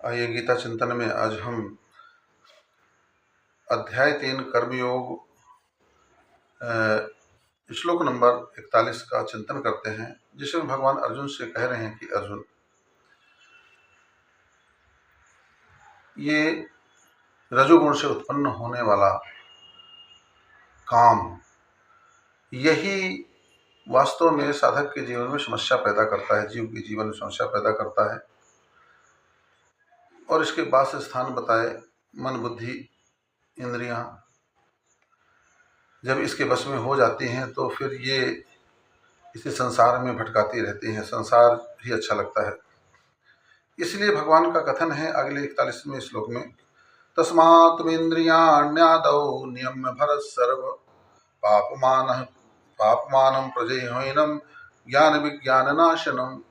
आइए गीता चिंतन में आज हम अध्याय 3 कर्मयोग श्लोक नंबर 41 का चिंतन करते हैं, जिसमें भगवान अर्जुन से कह रहे हैं कि अर्जुन, ये रजोगुण से उत्पन्न होने वाला काम, यही वास्तव में साधक के जीवन में समस्या पैदा करता है, जीव के जीवन में समस्या पैदा करता है। और इसके वास स्थान बताए मन, बुद्धि, इंद्रियां जब इसके बस में हो जाती हैं तो फिर ये इसी संसार में भटकाती रहती हैं, संसार ही अच्छा लगता है। इसलिए भगवान का कथन है अगले 41वें श्लोक में, तस्मात्मिन्द्रियाण्यादौ नियम्य भरत सर्व पापमानं प्रजह्यैनं ज्ञान विज्ञान नाशनम।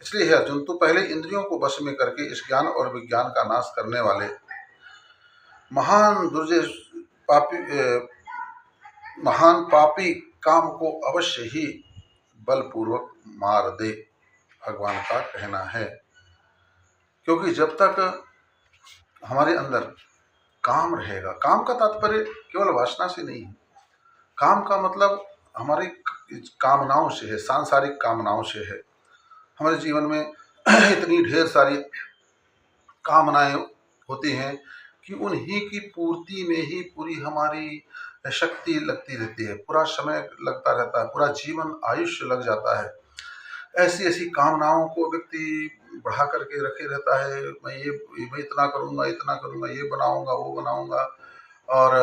इसलिए है अर्जुन, तू पहले इंद्रियों को वश में करके इस ज्ञान और विज्ञान का नाश करने वाले महान पापी काम को अवश्य ही बलपूर्वक मार दे, भगवान का कहना है। क्योंकि जब तक हमारे अंदर काम रहेगा, काम का तात्पर्य केवल वासना से नहीं है, काम का मतलब हमारी कामनाओं से है, सांसारिक कामनाओं से है। हमारे जीवन में इतनी ढेर सारी कामनाएं होती हैं कि उन्हीं की पूर्ति में ही पूरी हमारी शक्ति लगती रहती है, पूरा समय लगता रहता है, पूरा जीवन आयुष्य लग जाता है। ऐसी ऐसी कामनाओं को व्यक्ति बढ़ा करके रखे रहता है, मैं इतना करूँगा, इतना करूँगा, ये बनाऊँगा, वो बनाऊँगा, और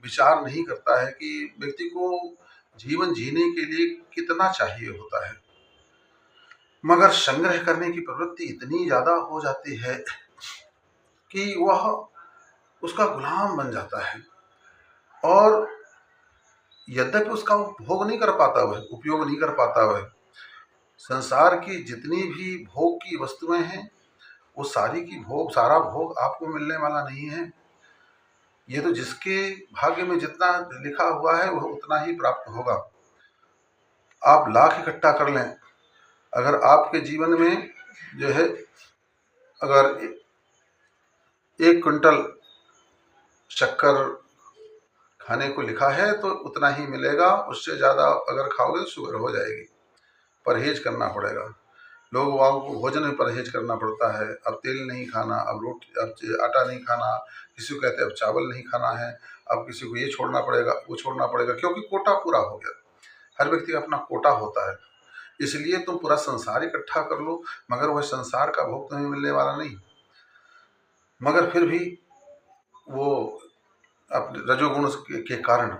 विचार नहीं करता है कि व्यक्ति को जीवन जीने के लिए कितना चाहिए होता है। मगर संग्रह करने की प्रवृत्ति इतनी ज़्यादा हो जाती है कि वह उसका गुलाम बन जाता है, और यद्यपि उसका उपभोग नहीं कर पाता, वह उपयोग नहीं कर पाता, वह संसार की जितनी भी भोग की वस्तुएं हैं वो सारा भोग आपको मिलने वाला नहीं है। ये तो जिसके भाग्य में जितना लिखा हुआ है वह उतना ही प्राप्त होगा। आप लाख इकट्ठा कर लें, अगर आपके जीवन में जो है अगर 1 क्विंटल शक्कर खाने को लिखा है तो उतना ही मिलेगा, उससे ज़्यादा अगर खाओगे तो शुगर हो जाएगी, परहेज करना पड़ेगा। लोगों को भोजन में परहेज करना पड़ता है, अब तेल नहीं खाना, अब रोटी, अब आटा नहीं खाना, किसी को कहते हैं अब चावल नहीं खाना है, अब किसी को ये छोड़ना पड़ेगा, वो छोड़ना पड़ेगा, क्योंकि कोटा पूरा हो गया। हर व्यक्ति का अपना कोटा होता है। इसलिए तुम पूरा संसार इकट्ठा कर लो, मगर वह संसार का भोग तुम्हें मिलने वाला नहीं। मगर फिर भी वो अपने रजोगुण के कारण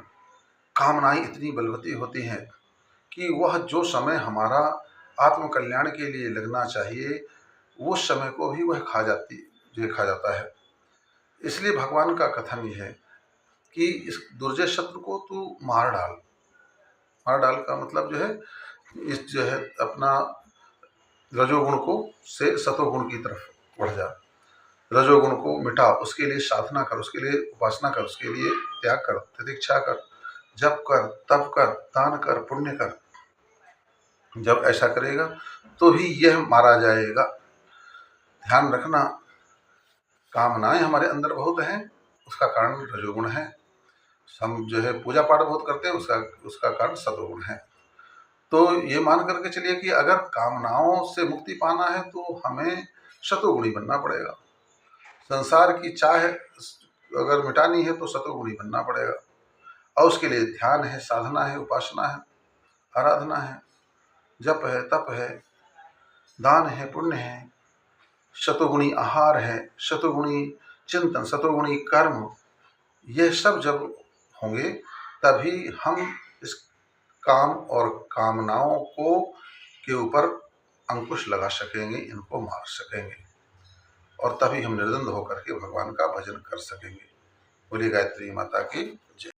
कामनाएं इतनी बलवती होती हैं कि वह जो समय हमारा आत्म कल्याण के लिए लगना चाहिए, उस समय को भी वह खा जाता है। इसलिए भगवान का कथन यह है कि इस दुर्जय शत्रु को तू मार डाल का मतलब जो है अपना रजोगुण को से सतोगुण की तरफ बढ़ जा, रजोगुण को मिटा, उसके लिए साधना कर, उसके लिए उपासना कर, उसके लिए त्याग कर, प्रतीक्षा कर, जप कर, तप कर, दान कर, पुण्य कर। जब ऐसा करेगा तो ही यह मारा जाएगा। ध्यान रखना, कामनाएं हमारे अंदर बहुत हैं, उसका कारण रजोगुण है। हम जो है पूजा पाठ बहुत करते हैं, उसका कारण सतोगुण है। तो ये मान करके चलिए कि अगर कामनाओं से मुक्ति पाना है तो हमें सतोगुणी बनना पड़ेगा। संसार की चाह अगर मिटानी है तो सतोगुणी बनना पड़ेगा, और उसके लिए ध्यान है, साधना है, उपासना है, आराधना है, जप है, तप है, दान है, पुण्य है, सतोगुणी आहार है, सतोगुणी चिंतन, सतोगुणी कर्म। ये सब जब होंगे तभी हम इस काम और कामनाओं को के ऊपर अंकुश लगा सकेंगे, इनको मार सकेंगे, और तभी हम निर्द्वंद होकर के भगवान का भजन कर सकेंगे। बोलिए गायत्री माता की जय।